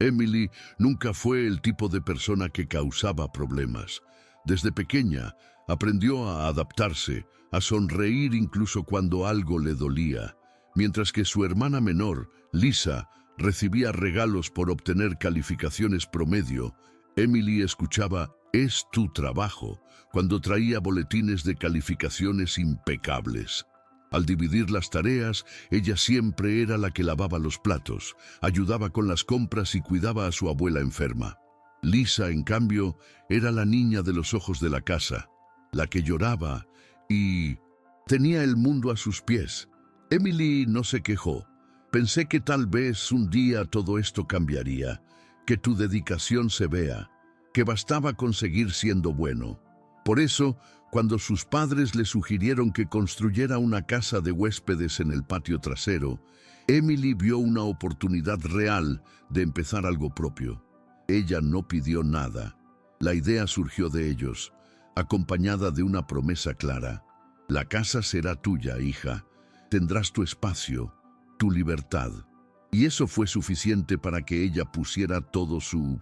Emily nunca fue el tipo de persona que causaba problemas. Desde pequeña aprendió a adaptarse, a sonreír incluso cuando algo le dolía, mientras que su hermana menor, Lisa, recibía regalos por obtener calificaciones promedio. Emily escuchaba "es tu trabajo" cuando traía boletines de calificaciones impecables. Al dividir las tareas, ella siempre era la que lavaba los platos, ayudaba con las compras y cuidaba a su abuela enferma. Lisa, en cambio, era la niña de los ojos de la casa, la que lloraba y tenía el mundo a sus pies. Emily no se quejó. Pensé que tal vez un día todo esto cambiaría, que tu dedicación se vea, que bastaba con seguir siendo bueno. Por eso, cuando sus padres le sugirieron que construyera una casa de huéspedes en el patio trasero, Emily vio una oportunidad real de empezar algo propio. Ella no pidió nada. La idea surgió de ellos, acompañada de una promesa clara. La casa será tuya, hija. Tendrás tu espacio, tu libertad. Y eso fue suficiente para que ella pusiera todo su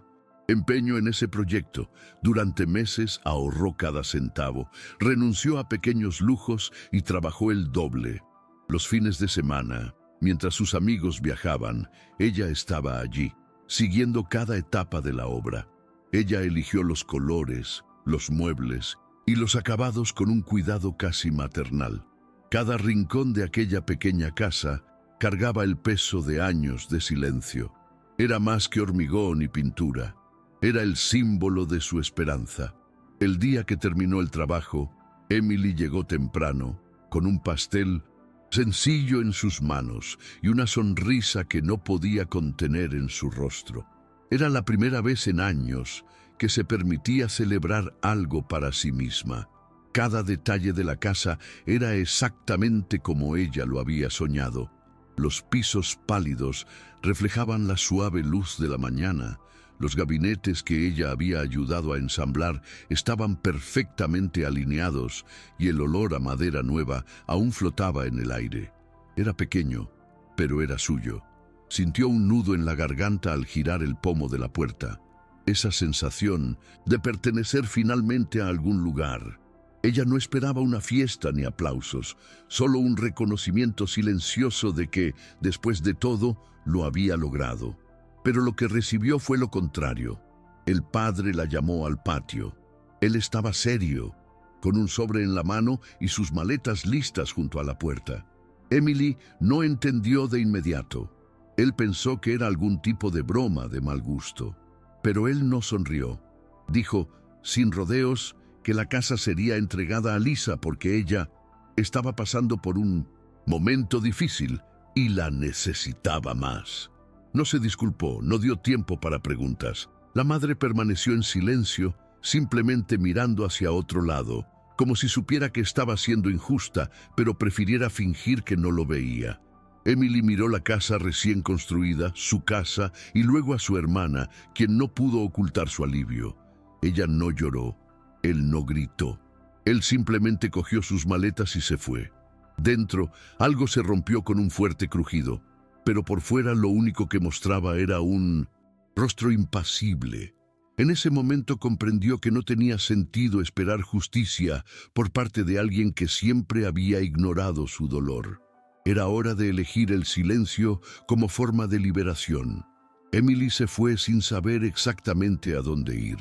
empeño en ese proyecto. Durante meses ahorró cada centavo, renunció a pequeños lujos y trabajó el doble. Los fines de semana, mientras sus amigos viajaban, ella estaba allí, siguiendo cada etapa de la obra. Ella eligió los colores, los muebles y los acabados con un cuidado casi maternal. Cada rincón de aquella pequeña casa cargaba el peso de años de silencio. Era más que hormigón y pintura. Era el símbolo de su esperanza. El día que terminó el trabajo, Emily llegó temprano, con un pastel sencillo en sus manos y una sonrisa que no podía contener en su rostro. Era la primera vez en años que se permitía celebrar algo para sí misma. Cada detalle de la casa era exactamente como ella lo había soñado. Los pisos pálidos reflejaban la suave luz de la mañana. Los gabinetes que ella había ayudado a ensamblar estaban perfectamente alineados y el olor a madera nueva aún flotaba en el aire. Era pequeño, pero era suyo. Sintió un nudo en la garganta al girar el pomo de la puerta. Esa sensación de pertenecer finalmente a algún lugar. Ella no esperaba una fiesta ni aplausos, solo un reconocimiento silencioso de que, después de todo, lo había logrado. Pero lo que recibió fue lo contrario. El padre la llamó al patio. Él estaba serio, con un sobre en la mano y sus maletas listas junto a la puerta. Emily no entendió de inmediato. Él pensó que era algún tipo de broma de mal gusto. Pero él no sonrió. Dijo, sin rodeos, que la casa sería entregada a Lisa porque ella estaba pasando por un momento difícil y la necesitaba más. No se disculpó, no dio tiempo para preguntas. La madre permaneció en silencio, simplemente mirando hacia otro lado, como si supiera que estaba siendo injusta, pero prefiriera fingir que no lo veía. Emily miró la casa recién construida, su casa, y luego a su hermana, quien no pudo ocultar su alivio. Ella no lloró, él no gritó. Él simplemente cogió sus maletas y se fue. Dentro, algo se rompió con un fuerte crujido, pero por fuera lo único que mostraba era un rostro impasible. En ese momento comprendió que no tenía sentido esperar justicia por parte de alguien que siempre había ignorado su dolor. Era hora de elegir el silencio como forma de liberación. Emily se fue sin saber exactamente a dónde ir.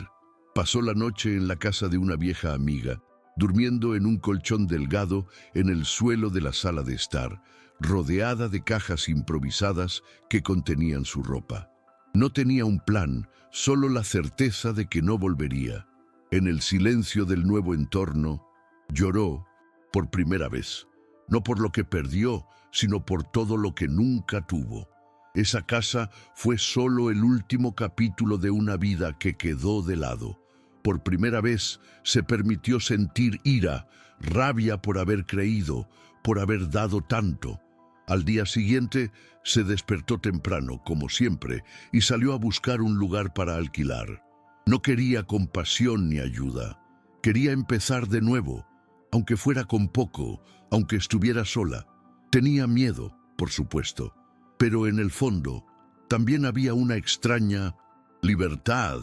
Pasó la noche en la casa de una vieja amiga, durmiendo en un colchón delgado en el suelo de la sala de estar, rodeada de cajas improvisadas que contenían su ropa. No tenía un plan, solo la certeza de que no volvería. En el silencio del nuevo entorno, lloró por primera vez. No por lo que perdió, sino por todo lo que nunca tuvo. Esa casa fue solo el último capítulo de una vida que quedó de lado. Por primera vez se permitió sentir ira, rabia por haber creído, por haber dado tanto. Al día siguiente se despertó temprano, como siempre, y salió a buscar un lugar para alquilar. No quería compasión ni ayuda. Quería empezar de nuevo, aunque fuera con poco, aunque estuviera sola. Tenía miedo, por supuesto, pero en el fondo También había una extraña libertad,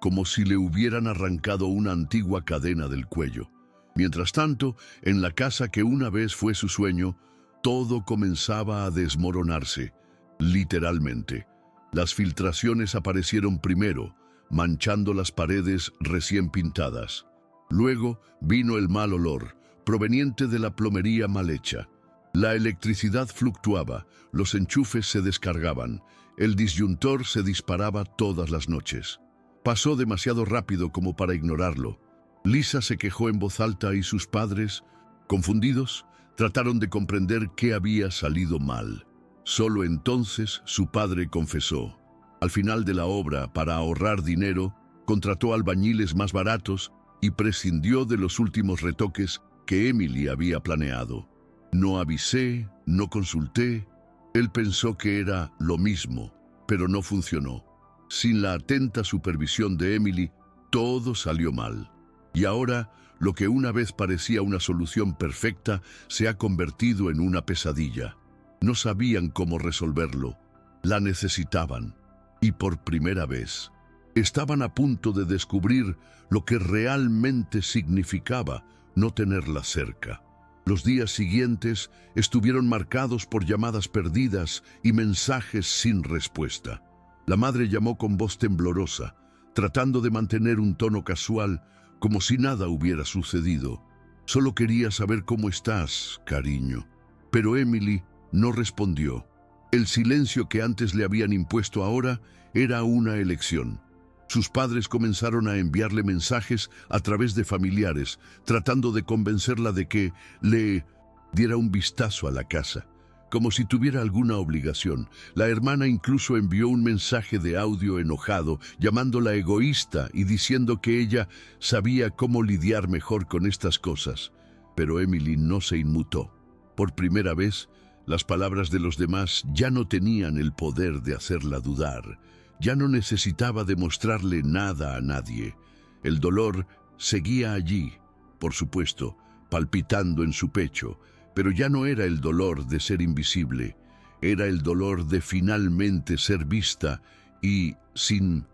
como si le hubieran arrancado una antigua cadena del cuello. Mientras tanto, en la casa que una vez fue su sueño, todo comenzaba a desmoronarse, literalmente. Las filtraciones aparecieron primero, manchando las paredes recién pintadas. Luego vino el mal olor, proveniente de la plomería mal hecha. La electricidad fluctuaba, los enchufes se descargaban, el disyuntor se disparaba todas las noches. Pasó demasiado rápido como para ignorarlo. Lisa se quejó en voz alta y sus padres, confundidos, trataron de comprender qué había salido mal. Solo entonces su padre confesó. Al final de la obra, para ahorrar dinero, contrató albañiles más baratos y prescindió de los últimos retoques que Emily había planeado. No avisé, no consulté. Él pensó que era lo mismo, pero no funcionó. Sin la atenta supervisión de Emily, todo salió mal. Y ahora, lo que una vez parecía una solución perfecta se ha convertido en una pesadilla. No sabían cómo resolverlo. La necesitaban. Y por primera vez, estaban a punto de descubrir lo que realmente significaba no tenerla cerca. Los días siguientes estuvieron marcados por llamadas perdidas y mensajes sin respuesta. La madre llamó con voz temblorosa, tratando de mantener un tono casual, como si nada hubiera sucedido. Solo quería saber cómo estás, cariño. Pero Emily no respondió. El silencio que antes le habían impuesto ahora era una elección. Sus padres comenzaron a enviarle mensajes a través de familiares, tratando de convencerla de que le diera un vistazo a la casa, como si tuviera alguna obligación. La hermana incluso envió un mensaje de audio enojado, llamándola egoísta y diciendo que ella sabía cómo lidiar mejor con estas cosas. Pero Emily no se inmutó. Por primera vez, las palabras de los demás ya no tenían el poder de hacerla dudar. Ya no necesitaba demostrarle nada a nadie. El dolor seguía allí, por supuesto, palpitando en su pecho, pero ya no era el dolor de ser invisible. Era el dolor de finalmente ser vista y, sin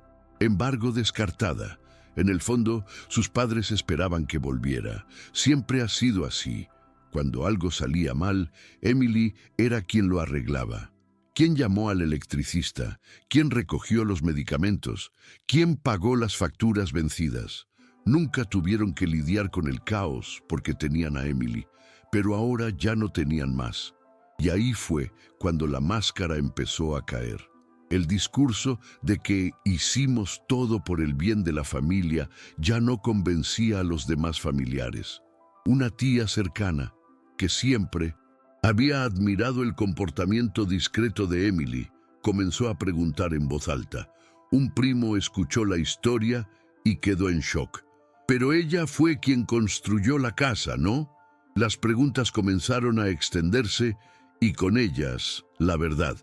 embargo, descartada. En el fondo, sus padres esperaban que volviera. Siempre ha sido así. Cuando algo salía mal, Emily era quien lo arreglaba. ¿Quién llamó al electricista? ¿Quién recogió los medicamentos? ¿Quién pagó las facturas vencidas? Nunca tuvieron que lidiar con el caos porque tenían a Emily, pero ahora ya no tenían más. Y ahí fue cuando la máscara empezó a caer. El discurso de que hicimos todo por el bien de la familia ya no convencía a los demás familiares. Una tía cercana, que siempre había admirado el comportamiento discreto de Emily, comenzó a preguntar en voz alta. Un primo escuchó la historia y quedó en shock. Pero ella fue quien construyó la casa, ¿no? Las preguntas comenzaron a extenderse y con ellas, la verdad.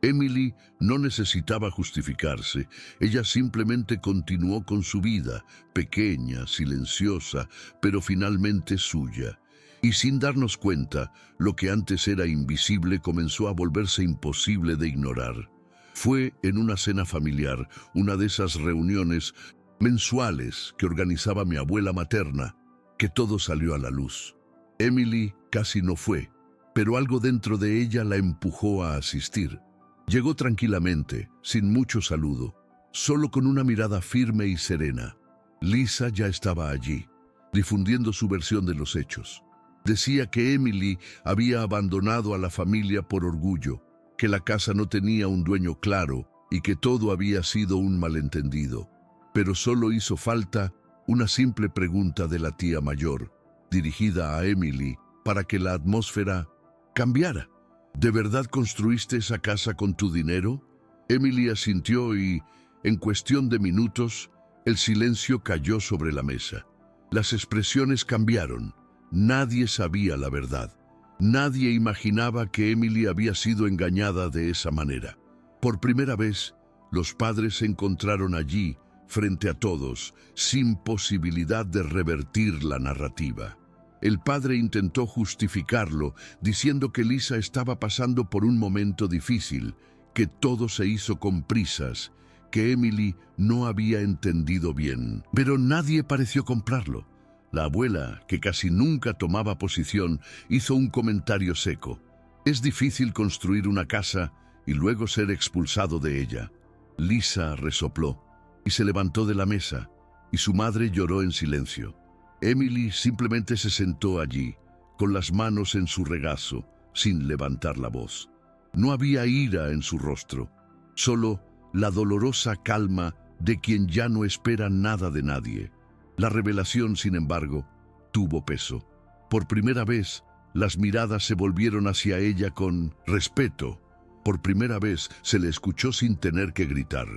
Emily no necesitaba justificarse. Ella simplemente continuó con su vida, pequeña, silenciosa, pero finalmente suya. Y sin darnos cuenta, lo que antes era invisible comenzó a volverse imposible de ignorar. Fue en una cena familiar, una de esas reuniones mensuales que organizaba mi abuela materna, que todo salió a la luz. Emily casi no fue, pero algo dentro de ella la empujó a asistir. Llegó tranquilamente, sin mucho saludo, solo con una mirada firme y serena. Lisa ya estaba allí, difundiendo su versión de los hechos. Decía que Emily había abandonado a la familia por orgullo, que la casa no tenía un dueño claro y que todo había sido un malentendido. Pero solo hizo falta una simple pregunta de la tía mayor, dirigida a Emily, para que la atmósfera cambiara. ¿De verdad construiste esa casa con tu dinero? Emily asintió y, en cuestión de minutos, el silencio cayó sobre la mesa. Las expresiones cambiaron. Nadie sabía la verdad. Nadie imaginaba que Emily había sido engañada de esa manera. Por primera vez, los padres se encontraron allí, frente a todos, sin posibilidad de revertir la narrativa. El padre intentó justificarlo, diciendo que Lisa estaba pasando por un momento difícil, que todo se hizo con prisas, que Emily no había entendido bien. Pero nadie pareció comprarlo. La abuela, que casi nunca tomaba posición, hizo un comentario seco. Es difícil construir una casa y luego ser expulsado de ella. Lisa resopló y se levantó de la mesa, y su madre lloró en silencio. Emily simplemente se sentó allí, con las manos en su regazo, sin levantar la voz. No había ira en su rostro, solo la dolorosa calma de quien ya no espera nada de nadie. La revelación, sin embargo, tuvo peso. Por primera vez, las miradas se volvieron hacia ella con respeto. Por primera vez se le escuchó sin tener que gritar.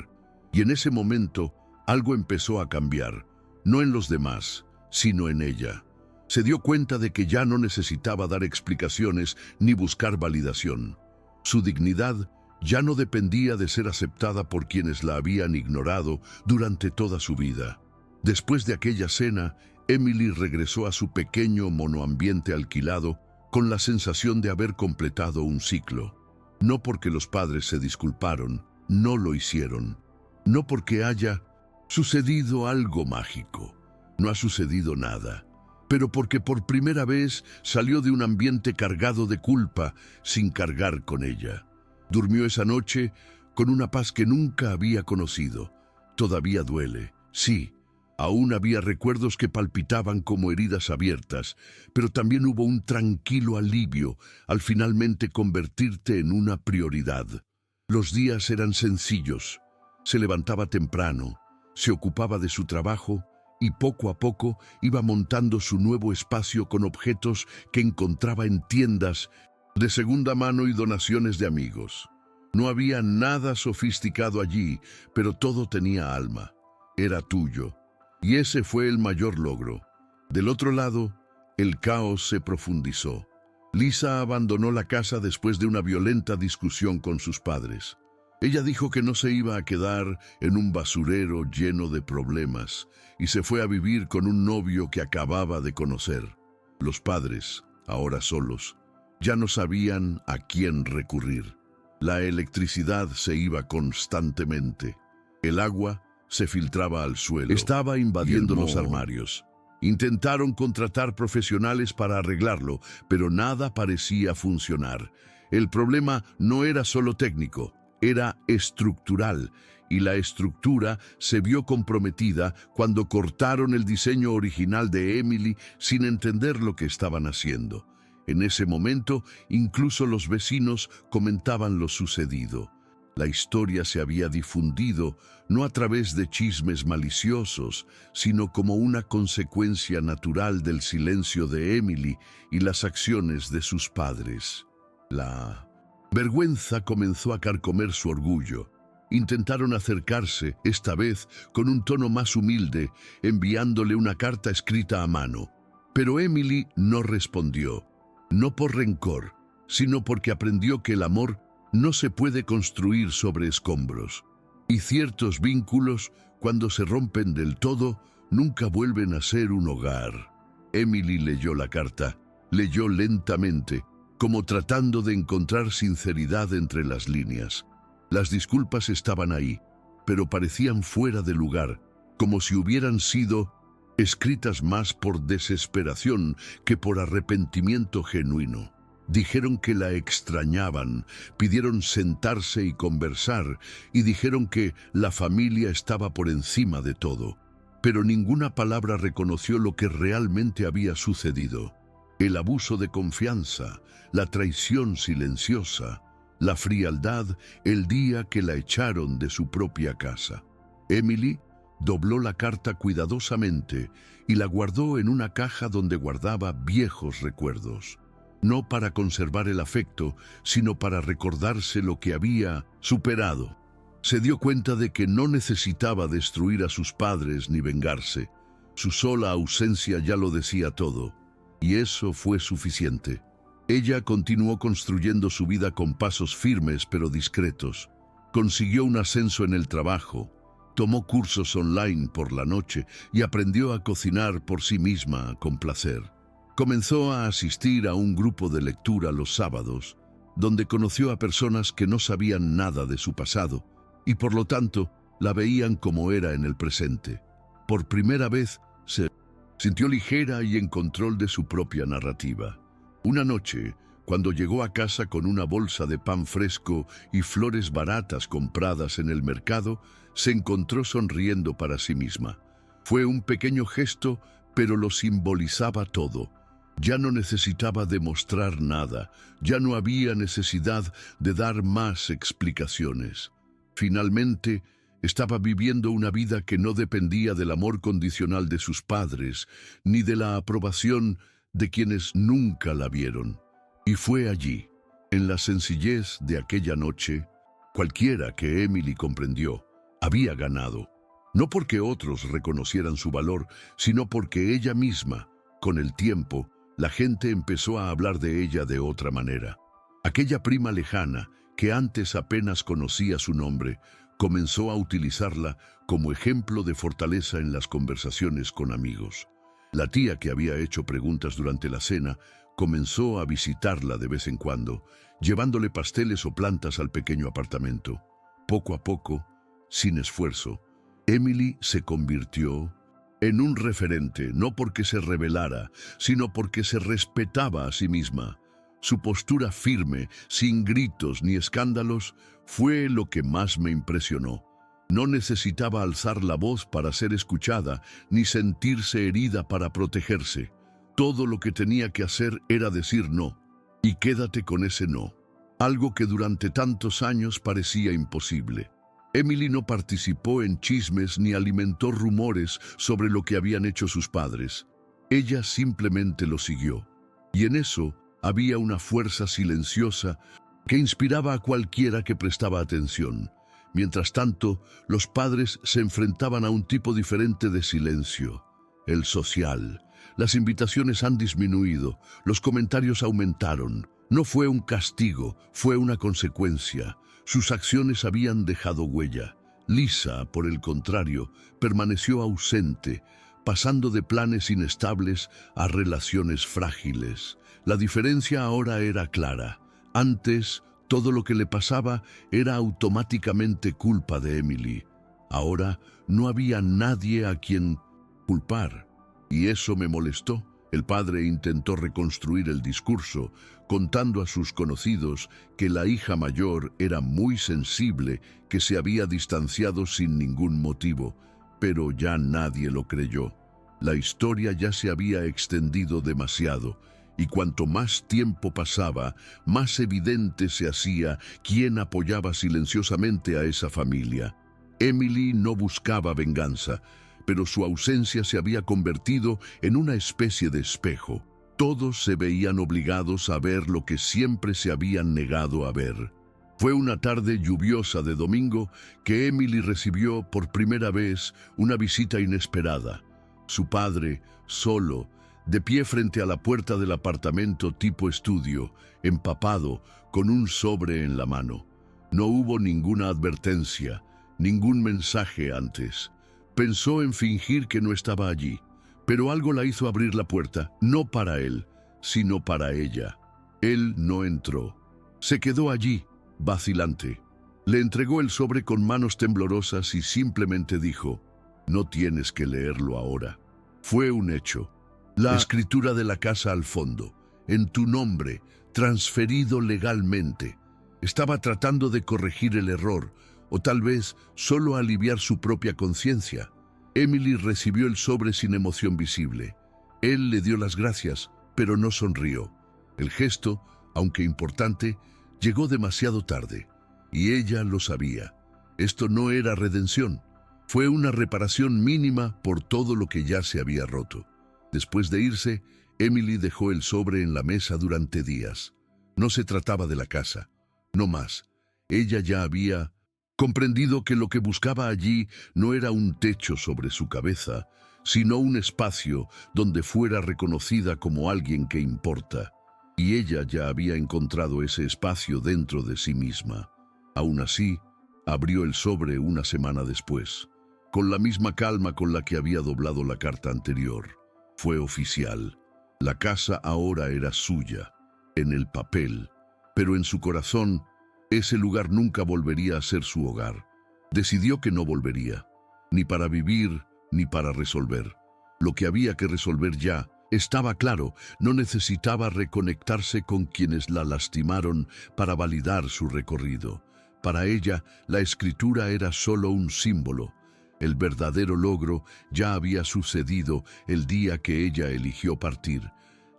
Y en ese momento, algo empezó a cambiar, no en los demás, sino en ella. Se dio cuenta de que ya no necesitaba dar explicaciones ni buscar validación. Su dignidad ya no dependía de ser aceptada por quienes la habían ignorado durante toda su vida. Después de aquella cena, Emily regresó a su pequeño monoambiente alquilado con la sensación de haber completado un ciclo. No porque los padres se disculparon, no lo hicieron. No porque haya sucedido algo mágico. No ha sucedido nada. Pero porque por primera vez salió de un ambiente cargado de culpa sin cargar con ella. Durmió esa noche con una paz que nunca había conocido. Todavía duele, sí. Aún había recuerdos que palpitaban como heridas abiertas, pero también hubo un tranquilo alivio al finalmente convertirte en una prioridad. Los días eran sencillos. Se levantaba temprano, se ocupaba de su trabajo y poco a poco iba montando su nuevo espacio con objetos que encontraba en tiendas de segunda mano y donaciones de amigos. No había nada sofisticado allí, pero todo tenía alma. Era tuyo. Y ese fue el mayor logro. Del otro lado, el caos se profundizó. Lisa abandonó la casa después de una violenta discusión con sus padres. Ella dijo que no se iba a quedar en un basurero lleno de problemas y se fue a vivir con un novio que acababa de conocer. Los padres, ahora solos, ya no sabían a quién recurrir. La electricidad se iba constantemente. El agua se filtraba al suelo. Estaba invadiendo los armarios. Intentaron contratar profesionales para arreglarlo, pero nada parecía funcionar. El problema no era solo técnico, era estructural, y la estructura se vio comprometida cuando cortaron el diseño original de Emily sin entender lo que estaban haciendo. En ese momento, incluso los vecinos comentaban lo sucedido. La historia se había difundido no a través de chismes maliciosos, sino como una consecuencia natural del silencio de Emily y las acciones de sus padres. La vergüenza comenzó a carcomer su orgullo. Intentaron acercarse, esta vez con un tono más humilde, enviándole una carta escrita a mano. Pero Emily no respondió, no por rencor, sino porque aprendió que el amor no se puede construir sobre escombros. Y ciertos vínculos, cuando se rompen del todo, nunca vuelven a ser un hogar. Emily leyó la carta, leyó lentamente, como tratando de encontrar sinceridad entre las líneas. Las disculpas estaban ahí, pero parecían fuera de lugar, como si hubieran sido escritas más por desesperación que por arrepentimiento genuino. Dijeron que la extrañaban, pidieron sentarse y conversar, y dijeron que la familia estaba por encima de todo. Pero ninguna palabra reconoció lo que realmente había sucedido. El abuso de confianza, la traición silenciosa, la frialdad el día que la echaron de su propia casa. Emily dobló la carta cuidadosamente y la guardó en una caja donde guardaba viejos recuerdos. No para conservar el afecto, sino para recordarse lo que había superado. Se dio cuenta de que no necesitaba destruir a sus padres ni vengarse. Su sola ausencia ya lo decía todo, y eso fue suficiente. Ella continuó construyendo su vida con pasos firmes pero discretos. Consiguió un ascenso en el trabajo, tomó cursos online por la noche y aprendió a cocinar por sí misma con placer. Comenzó a asistir a un grupo de lectura los sábados, donde conoció a personas que no sabían nada de su pasado y por lo tanto la veían como era en el presente. Por primera vez se sintió ligera y en control de su propia narrativa. Una noche, cuando llegó a casa con una bolsa de pan fresco y flores baratas compradas en el mercado, se encontró sonriendo para sí misma. Fue un pequeño gesto, pero lo simbolizaba todo. Ya no necesitaba demostrar nada, ya no había necesidad de dar más explicaciones. Finalmente, estaba viviendo una vida que no dependía del amor condicional de sus padres, ni de la aprobación de quienes nunca la vieron. Y fue allí, en la sencillez de aquella noche, cualquiera que Emily comprendió, había ganado. No porque otros reconocieran su valor, sino porque ella misma, con el tiempo, la gente empezó a hablar de ella de otra manera. Aquella prima lejana, que antes apenas conocía su nombre, comenzó a utilizarla como ejemplo de fortaleza en las conversaciones con amigos. La tía que había hecho preguntas durante la cena comenzó a visitarla de vez en cuando, llevándole pasteles o plantas al pequeño apartamento. Poco a poco, sin esfuerzo, Emily se convirtió en un referente, no porque se rebelara, sino porque se respetaba a sí misma. Su postura firme, sin gritos ni escándalos, fue lo que más me impresionó. No necesitaba alzar la voz para ser escuchada, ni sentirse herida para protegerse. Todo lo que tenía que hacer era decir no, y quédate con ese no. Algo que durante tantos años parecía imposible. Emily no participó en chismes ni alimentó rumores sobre lo que habían hecho sus padres. Ella simplemente lo siguió. Y en eso había una fuerza silenciosa que inspiraba a cualquiera que prestaba atención. Mientras tanto, los padres se enfrentaban a un tipo diferente de silencio, el social. Las invitaciones han disminuido, los comentarios aumentaron. No fue un castigo, fue una consecuencia. Sus acciones habían dejado huella. Lisa, por el contrario, permaneció ausente, pasando de planes inestables a relaciones frágiles. La diferencia ahora era clara. Antes, todo lo que le pasaba era automáticamente culpa de Emily. Ahora no había nadie a quien culpar. Y eso me molestó. El padre intentó reconstruir el discurso, contando a sus conocidos que la hija mayor era muy sensible, que se había distanciado sin ningún motivo, pero ya nadie lo creyó. La historia ya se había extendido demasiado, y cuanto más tiempo pasaba, más evidente se hacía quién apoyaba silenciosamente a esa familia. Emily no buscaba venganza, pero su ausencia se había convertido en una especie de espejo. Todos se veían obligados a ver lo que siempre se habían negado a ver. Fue una tarde lluviosa de domingo que Emily recibió por primera vez una visita inesperada. Su padre, solo, de pie frente a la puerta del apartamento tipo estudio, empapado, con un sobre en la mano. No hubo ninguna advertencia, ningún mensaje antes. Pensó en fingir que no estaba allí, pero algo la hizo abrir la puerta, no para él, sino para ella. Él no entró. Se quedó allí, vacilante. Le entregó el sobre con manos temblorosas y simplemente dijo, «No tienes que leerlo ahora». Fue un hecho. La escritura de la casa al fondo, en tu nombre, transferido legalmente. Estaba tratando de corregir el error, o tal vez solo aliviar su propia conciencia. Emily recibió el sobre sin emoción visible. Él le dio las gracias, pero no sonrió. El gesto, aunque importante, llegó demasiado tarde, y ella lo sabía. Esto no era redención, fue una reparación mínima por todo lo que ya se había roto. Después de irse, Emily dejó el sobre en la mesa durante días. No se trataba de la casa, no más. Ella ya había comprendido que lo que buscaba allí no era un techo sobre su cabeza, sino un espacio donde fuera reconocida como alguien que importa. Y ella ya había encontrado ese espacio dentro de sí misma. Aún así, abrió el sobre una semana después, con la misma calma con la que había doblado la carta anterior. Fue oficial. La casa ahora era suya, en el papel, pero en su corazón, ese lugar nunca volvería a ser su hogar. Decidió que no volvería, ni para vivir, ni para resolver. Lo que había que resolver ya estaba claro, no necesitaba reconectarse con quienes la lastimaron para validar su recorrido. Para ella, la escritura era solo un símbolo. El verdadero logro ya había sucedido el día que ella eligió partir.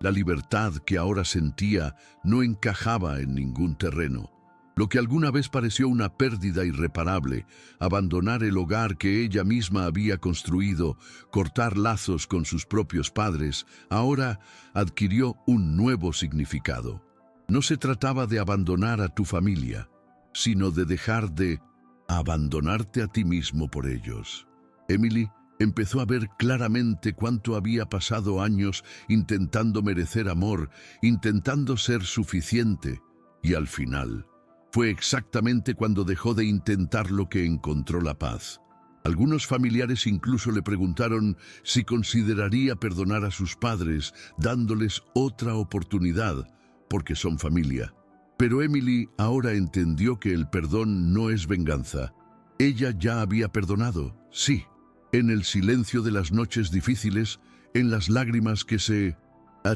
La libertad que ahora sentía no encajaba en ningún terreno. Lo que alguna vez pareció una pérdida irreparable, abandonar el hogar que ella misma había construido, cortar lazos con sus propios padres, ahora adquirió un nuevo significado. No se trataba de abandonar a tu familia, sino de dejar de abandonarte a ti mismo por ellos. Emily empezó a ver claramente cuánto había pasado años intentando merecer amor, intentando ser suficiente, y al final fue exactamente cuando dejó de intentarlo que encontró la paz. Algunos familiares incluso le preguntaron si consideraría perdonar a sus padres, dándoles otra oportunidad, porque son familia. Pero Emily ahora entendió que el perdón no es venganza. Ella ya había perdonado, sí, en el silencio de las noches difíciles, en las lágrimas que se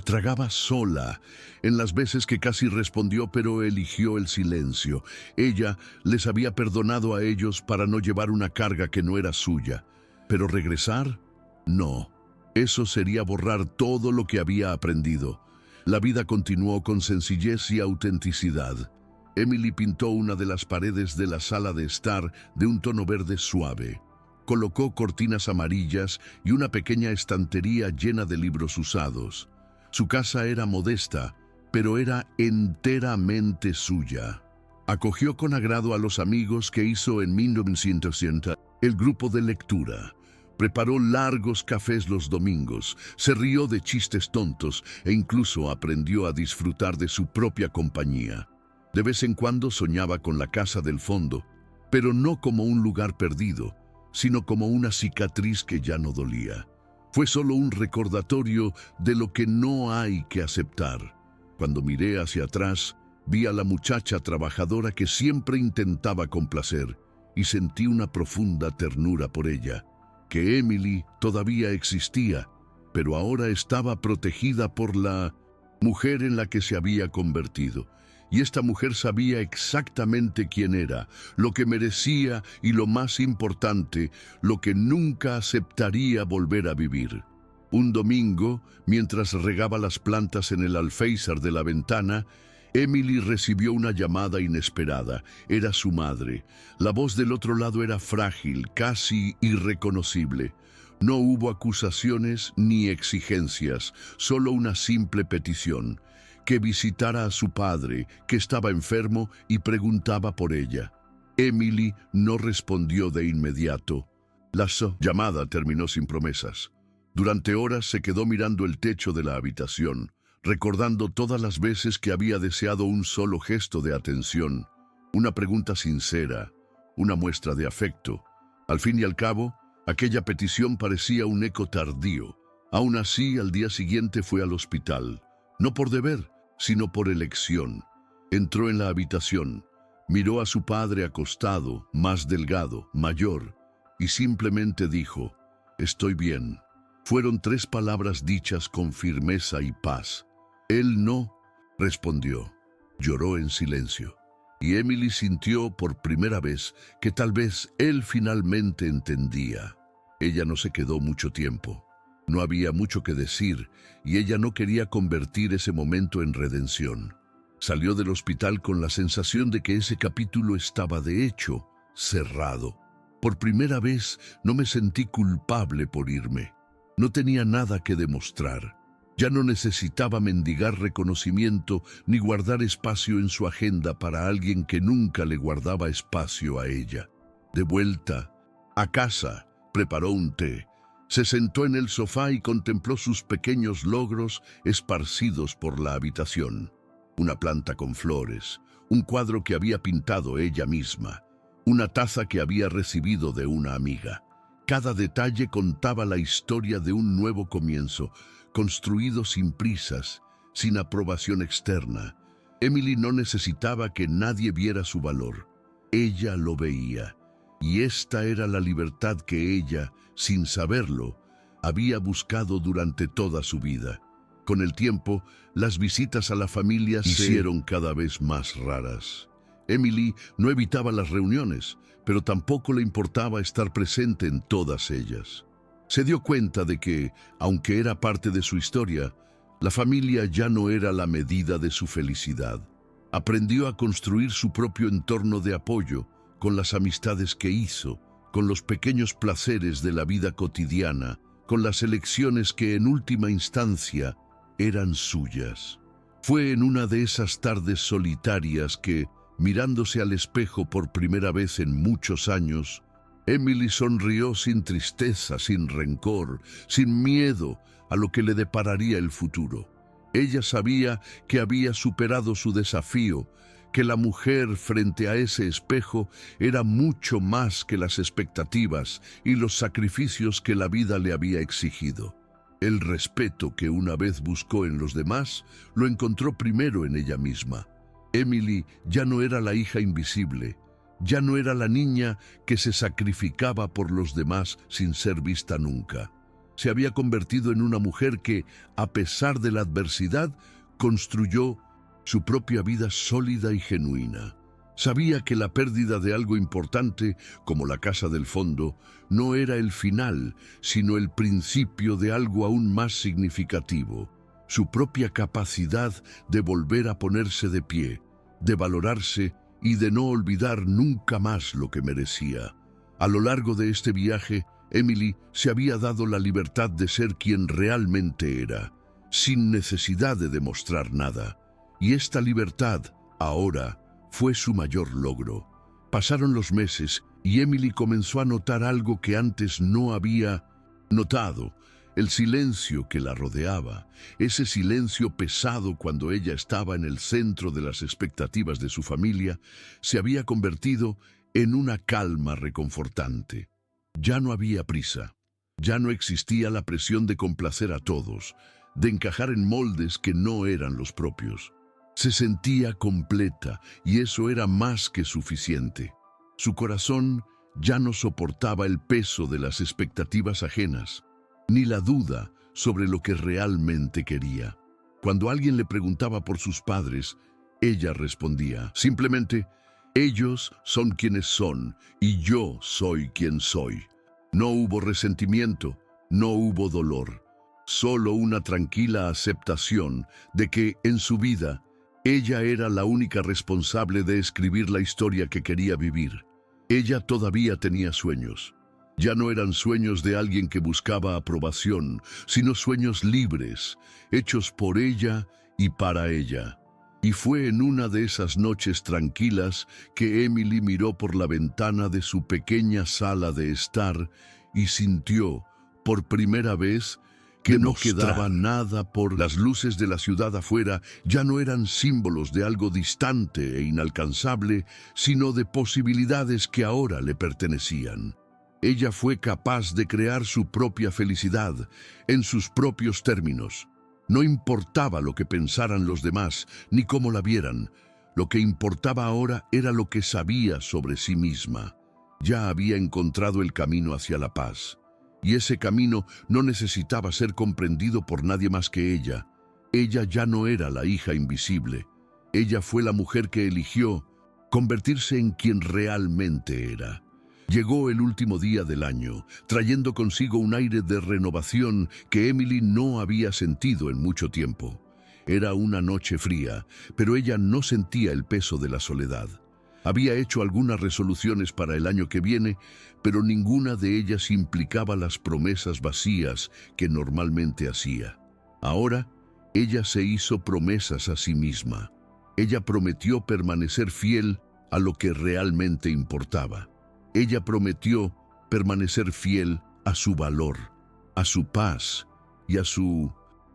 tragaba sola, en las veces que casi respondió pero eligió el silencio. Ella les había perdonado a ellos para no llevar una carga que no era suya. Pero regresar, no. Eso sería borrar todo lo que había aprendido. La vida continuó con sencillez y autenticidad. Emily pintó una de las paredes de la sala de estar de un tono verde suave. Colocó cortinas amarillas y una pequeña estantería llena de libros usados. Su casa era modesta, pero era enteramente suya. Acogió con agrado a los amigos que hizo en 1980 el grupo de lectura. Preparó largos cafés los domingos, se rió de chistes tontos e incluso aprendió a disfrutar de su propia compañía. De vez en cuando soñaba con la casa del fondo, pero no como un lugar perdido, sino como una cicatriz que ya no dolía. Fue solo un recordatorio de lo que no hay que aceptar. Cuando miré hacia atrás, vi a la muchacha trabajadora que siempre intentaba complacer y sentí una profunda ternura por ella. Que Emily todavía existía, pero ahora estaba protegida por la mujer en la que se había convertido. Y esta mujer sabía exactamente quién era, lo que merecía y lo más importante, lo que nunca aceptaría volver a vivir. Un domingo, mientras regaba las plantas en el alféizar de la ventana, Emily recibió una llamada inesperada. Era su madre. La voz del otro lado era frágil, casi irreconocible. No hubo acusaciones ni exigencias, solo una simple petición: que visitara a su padre, que estaba enfermo, y preguntaba por ella. Emily no respondió de inmediato. La llamada terminó sin promesas. Durante horas se quedó mirando el techo de la habitación, recordando todas las veces que había deseado un solo gesto de atención, una pregunta sincera, una muestra de afecto. Al fin y al cabo, aquella petición parecía un eco tardío. Aún así, al día siguiente fue al hospital, no por deber, sino por elección. Entró en la habitación, miró a su padre acostado, más delgado, mayor, y simplemente dijo: «Estoy bien». Fueron 3 palabras dichas con firmeza y paz. Él no respondió. Lloró en silencio. Y Emily sintió por primera vez que tal vez él finalmente entendía. Ella no se quedó mucho tiempo. No había mucho que decir y ella no quería convertir ese momento en redención. Salió del hospital con la sensación de que ese capítulo estaba de hecho cerrado. Por primera vez no me sentí culpable por irme. No tenía nada que demostrar. Ya no necesitaba mendigar reconocimiento ni guardar espacio en su agenda para alguien que nunca le guardaba espacio a ella. De vuelta a casa, preparó un té. Se sentó en el sofá y contempló sus pequeños logros esparcidos por la habitación. Una planta con flores, un cuadro que había pintado ella misma, una taza que había recibido de una amiga. Cada detalle contaba la historia de un nuevo comienzo, construido sin prisas, sin aprobación externa. Emily no necesitaba que nadie viera su valor. Ella lo veía. Y esta era la libertad que ella, sin saberlo, había buscado durante toda su vida. Con el tiempo, las visitas a la familia se hicieron cada vez más raras. Emily no evitaba las reuniones, pero tampoco le importaba estar presente en todas ellas. Se dio cuenta de que, aunque era parte de su historia, la familia ya no era la medida de su felicidad. Aprendió a construir su propio entorno de apoyo, con las amistades que hizo, con los pequeños placeres de la vida cotidiana, con las elecciones que en última instancia eran suyas. Fue en una de esas tardes solitarias que, mirándose al espejo por primera vez en muchos años, Emily sonrió sin tristeza, sin rencor, sin miedo a lo que le depararía el futuro. Ella sabía que había superado su desafío, que la mujer frente a ese espejo era mucho más que las expectativas y los sacrificios que la vida le había exigido. El respeto que una vez buscó en los demás, lo encontró primero en ella misma. Emily ya no era la hija invisible, ya no era la niña que se sacrificaba por los demás sin ser vista nunca. Se había convertido en una mujer que, a pesar de la adversidad, construyó su propia vida sólida y genuina. Sabía que la pérdida de algo importante, como la casa del fondo, no era el final, sino el principio de algo aún más significativo. Su propia capacidad de volver a ponerse de pie, de valorarse y de no olvidar nunca más lo que merecía. A lo largo de este viaje, Emily se había dado la libertad de ser quien realmente era, sin necesidad de demostrar nada. Y esta libertad, ahora, fue su mayor logro. Pasaron los meses y Emily comenzó a notar algo que antes no había notado: el silencio que la rodeaba, ese silencio pesado cuando ella estaba en el centro de las expectativas de su familia, se había convertido en una calma reconfortante. Ya no había prisa, ya no existía la presión de complacer a todos, de encajar en moldes que no eran los propios. Se sentía completa y eso era más que suficiente. Su corazón ya no soportaba el peso de las expectativas ajenas, ni la duda sobre lo que realmente quería. Cuando alguien le preguntaba por sus padres, ella respondía simplemente: ellos son quienes son y yo soy quien soy. No hubo resentimiento, no hubo dolor, solo una tranquila aceptación de que en su vida ella era la única responsable de escribir la historia que quería vivir. Ella todavía tenía sueños. Ya no eran sueños de alguien que buscaba aprobación, sino sueños libres, hechos por ella y para ella. Y fue en una de esas noches tranquilas que Emily miró por la ventana de su pequeña sala de estar y sintió, por primera vez, que no quedaba nada por las luces de la ciudad afuera. Ya no eran símbolos de algo distante e inalcanzable, sino de posibilidades que ahora le pertenecían. Ella fue capaz de crear su propia felicidad, en sus propios términos. No importaba lo que pensaran los demás, ni cómo la vieran. Lo que importaba ahora era lo que sabía sobre sí misma. Ya había encontrado el camino hacia la paz. Y ese camino no necesitaba ser comprendido por nadie más que ella. Ella ya no era la hija invisible. Ella fue la mujer que eligió convertirse en quien realmente era. Llegó el último día del año, trayendo consigo un aire de renovación que Emily no había sentido en mucho tiempo. Era una noche fría, pero ella no sentía el peso de la soledad. Había hecho algunas resoluciones para el año que viene, pero ninguna de ellas implicaba las promesas vacías que normalmente hacía. Ahora, ella se hizo promesas a sí misma. Ella prometió permanecer fiel a lo que realmente importaba. Ella prometió permanecer fiel a su valor, a su paz y a su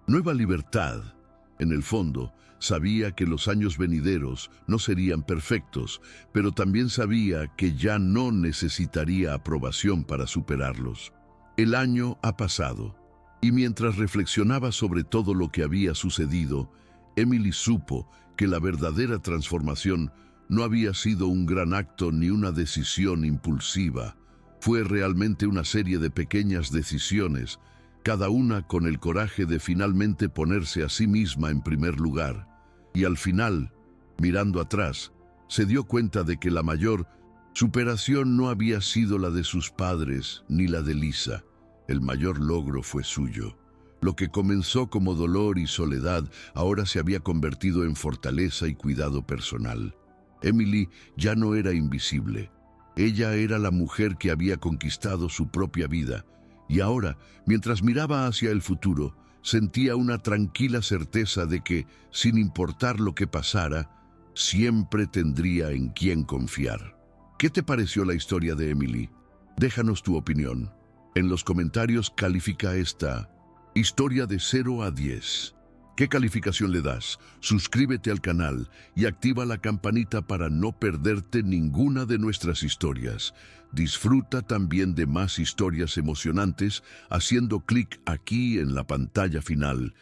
nueva libertad. En el fondo, sabía que los años venideros no serían perfectos, pero también sabía que ya no necesitaría aprobación para superarlos. El año ha pasado, y mientras reflexionaba sobre todo lo que había sucedido, Emily supo que la verdadera transformación no había sido un gran acto ni una decisión impulsiva. Fue realmente una serie de pequeñas decisiones, cada una con el coraje de finalmente ponerse a sí misma en primer lugar. Y al final, mirando atrás, se dio cuenta de que la mayor superación no había sido la de sus padres ni la de Lisa. El mayor logro fue suyo. Lo que comenzó como dolor y soledad ahora se había convertido en fortaleza y cuidado personal. Emily ya no era invisible. Ella era la mujer que había conquistado su propia vida, y ahora, mientras miraba hacia el futuro, sentía una tranquila certeza de que, sin importar lo que pasara, siempre tendría en quién confiar. ¿Qué te pareció la historia de Emily? Déjanos tu opinión. En los comentarios califica esta historia de 0 a 10. ¿Qué calificación le das? Suscríbete al canal y activa la campanita para no perderte ninguna de nuestras historias. Disfruta también de más historias emocionantes haciendo clic aquí en la pantalla final.